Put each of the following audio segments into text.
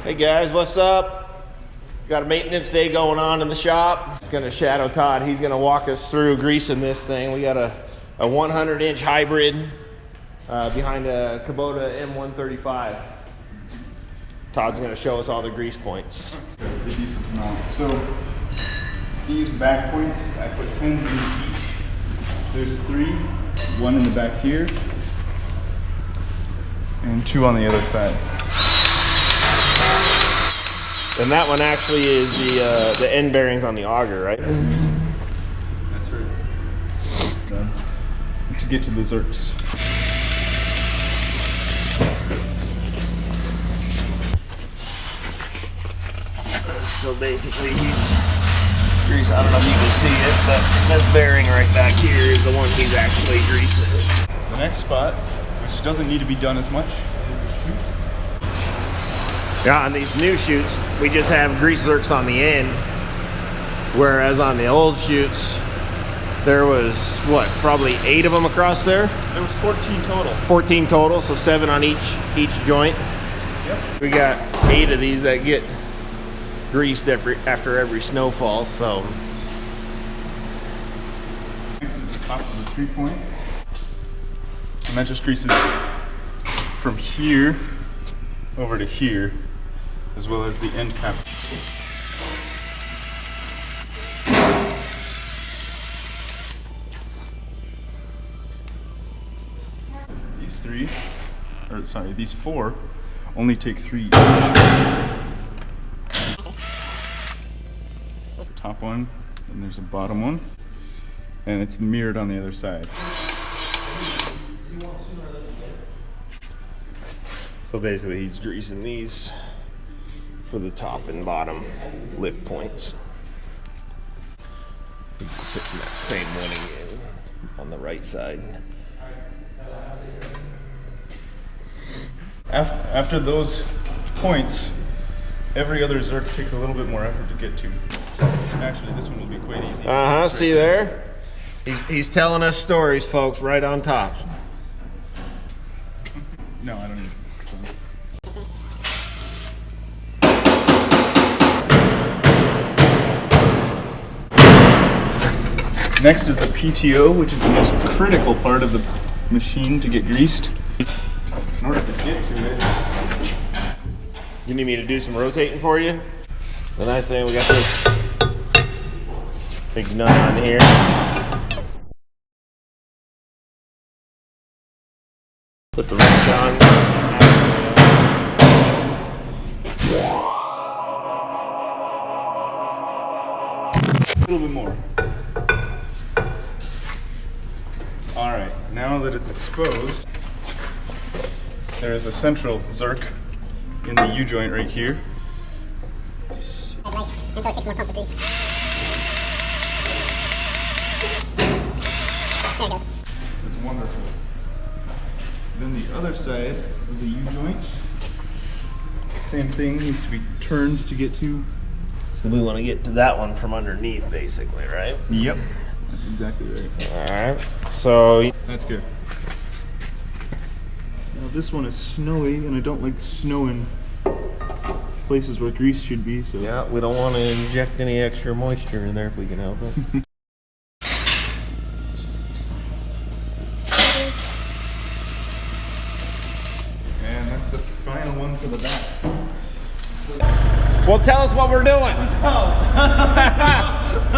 Hey guys, what's up? Got a maintenance day going on in the shop. It's gonna shadow Todd. He's gonna walk us through greasing this thing. We got a 100-inch hybrid behind a Kubota M135. Todd's gonna show us all the grease points. A decent amount. So these back points, I put 10 in each. There's 3, 1 in the back here, and 2 on the other side. And that one actually is the end bearings on the auger, right? That's right. To get to the zerks. So basically he's greasing, I don't know if you can see it, but this bearing right back here is the one he's actually greasing. The next spot, which doesn't need to be done as much, is the chute. Yeah, on these new chutes, we just have grease zerks on the end, whereas on the old chutes, there was, what, probably 8 of them across there? There was 14 total. 14 total, so 7 on each joint. Yep. We got 8 of these that get greased after every snowfall, so. Next is the top of the 3-point. And that just greases from here over to here, as well as the end cap. These 4 only take 3 each. The top one, and there's a bottom one, and it's mirrored on the other side. So basically he's greasing these for the top and bottom lift points. He's just hitting that same one again on the right side. After those points, every other zerk takes a little bit more effort to get to. Actually, this one will be quite easy. See there? He's telling us stories, folks, right on top. No, I don't need to. Next is the PTO, which is the most critical part of the machine to get greased. In order to get to it, you need me to do some rotating for you? The nice thing, we got this big nut on here. Put the wrench on. a little bit more. All right, now that it's exposed, there is a central zerk in the U-joint right here. And so it takes more pumps of grease. There it goes. That's wonderful. Then the other side of the U-joint, same thing, needs to be turned to get to. So we want to get to that one from underneath, basically, right? Yep. That's exactly right. All right. So that's good. Now this one is snowy, and I don't like snow in places where grease should be. So yeah, we don't want to inject any extra moisture in there if we can help it. And that's the final one for the back. Well, tell us what we're doing.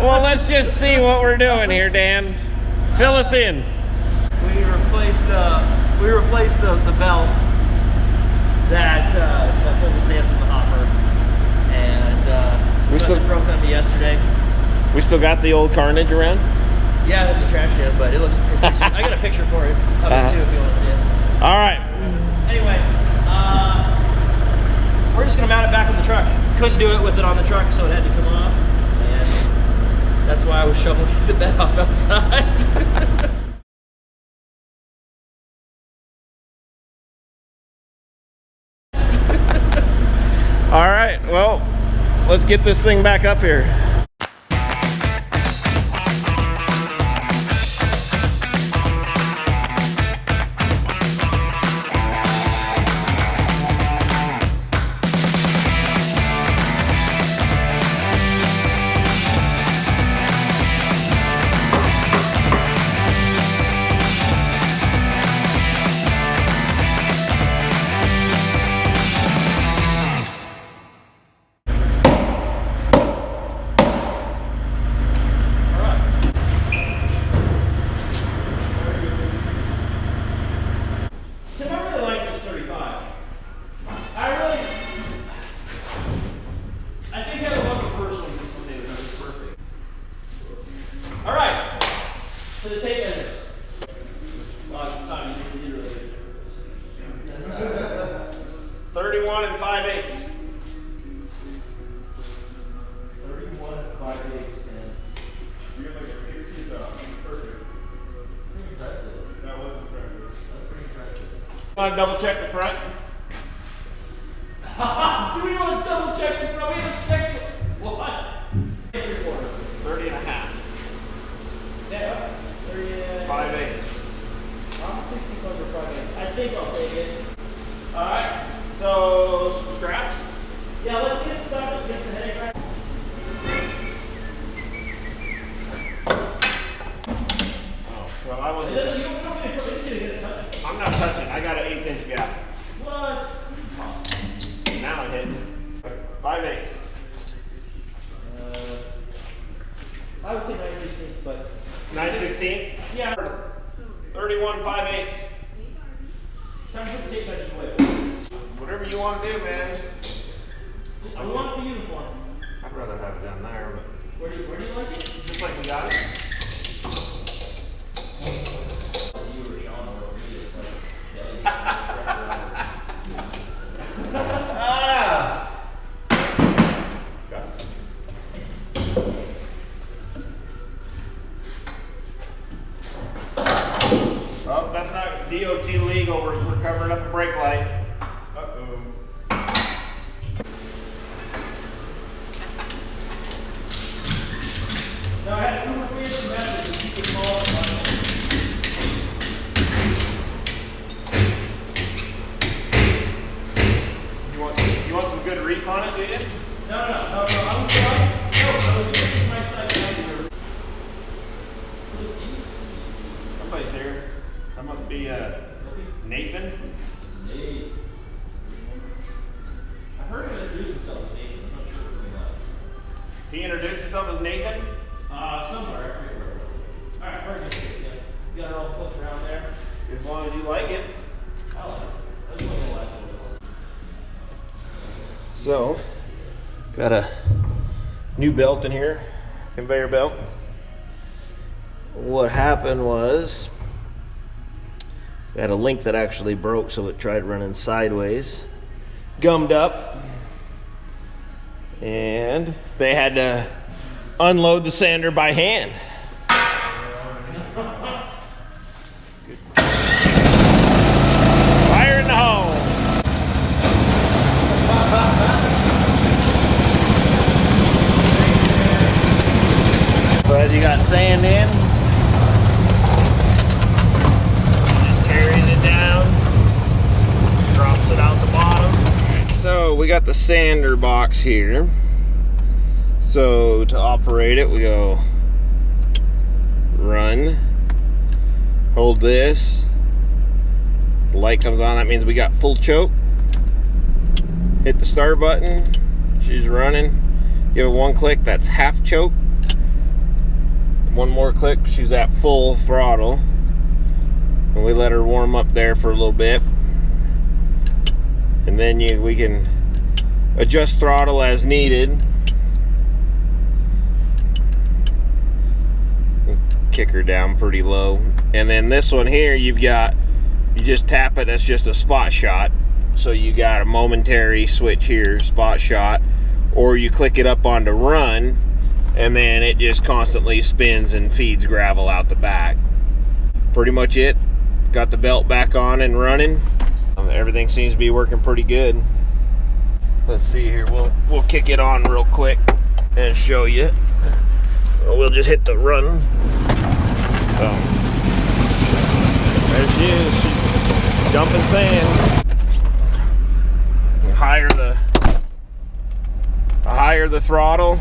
Well, let's just see what we're doing here, Dan. Fill us in. We replaced the belt that pulls the sand from the hopper, and We still broke on me yesterday. We still got the old carnage around. Yeah, in the trash can, but it looks pretty. I got a picture for you of it too if you want to see it. All right. Anyway, we're just gonna mount it back on the truck. Couldn't do it with it on the truck, so it had to come off, and that's why I was shoveling the bed off outside. All right. Well, let's get this thing back up here. Want to double check the front? Do we want to double check the front? We haven't checked it. What? 30 and a half. Yeah. 30 and 5/8. I'm 60 over 5/8. I think I'll take it. All right. So some straps. Yeah, let's get something against the headache rack. Oh, well, I wasn't. You don't have to put it in, touch it. I'm not touching. I got an 1/8 inch gap. What? Now I hit 5/8. I would say 9/16, but 9/16. yeah. 31 5/8. Time to put the tape measures away. Whatever you want to do, man. I want the uniform. I'd rather have it down there, but Where do you like it? just like we got it. You or Sean or me, it's like, Ah! Got it. Oh, that's not DOT legal. We're covering up a brake light. Uh-oh. no, I had 2 or 3 different methods to keep it small. You want some good reef on it, do you? No, I was just using my side here. Somebody's here. That must be Nathan. Nate. I heard him introduce himself as Nathan. I'm not sure if he knows. He introduced himself as Nathan. Somewhere. I forget where it was. Alright, we're good. Yeah. You got it all flipped around there. As long as you like it. I like it. I just want to watch it. So, got a new belt in here, conveyor belt. What happened was, we had a link that actually broke, so it tried running sideways, gummed up, and they had to unload the sander by hand. Fire in the hole. So as you got sand in, just carries it down, drops it out the bottom. So we got the sander box here. So to operate it, we go run, hold this, the light comes on, that means we got full choke. Hit the start button, she's running. Give it 1 click, that's half choke. 1 more click, she's at full throttle. And we let her warm up there for a little bit. And then we can adjust throttle as needed. Kick her down pretty low. And then this one here, you just tap it, that's just a spot shot. So you got a momentary switch here, spot shot, or you click it up onto run, and then it just constantly spins and feeds gravel out the back. Pretty much it. Got the belt back on and running. Everything seems to be working pretty good. Let's see here, we'll kick it on real quick and show you. We'll just hit the run. There she is, she's dumping sand. Higher the throttle,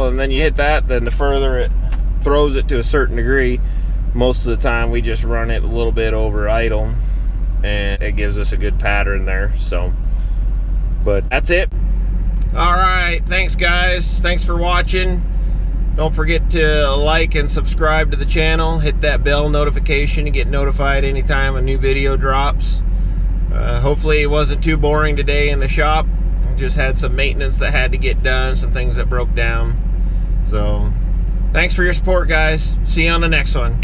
and then you hit that, then the further it throws it to a certain degree. Most of the time we just run it a little bit over idle, and it gives us a good pattern there. So, but that's it. All right, thanks guys, thanks for watching. Don't forget to like and subscribe to the channel. Hit that bell notification to get notified anytime a new video drops. Hopefully it wasn't too boring today in the shop. Just had some maintenance that had to get done, some things that broke down. So thanks for your support, guys. See you on the next one.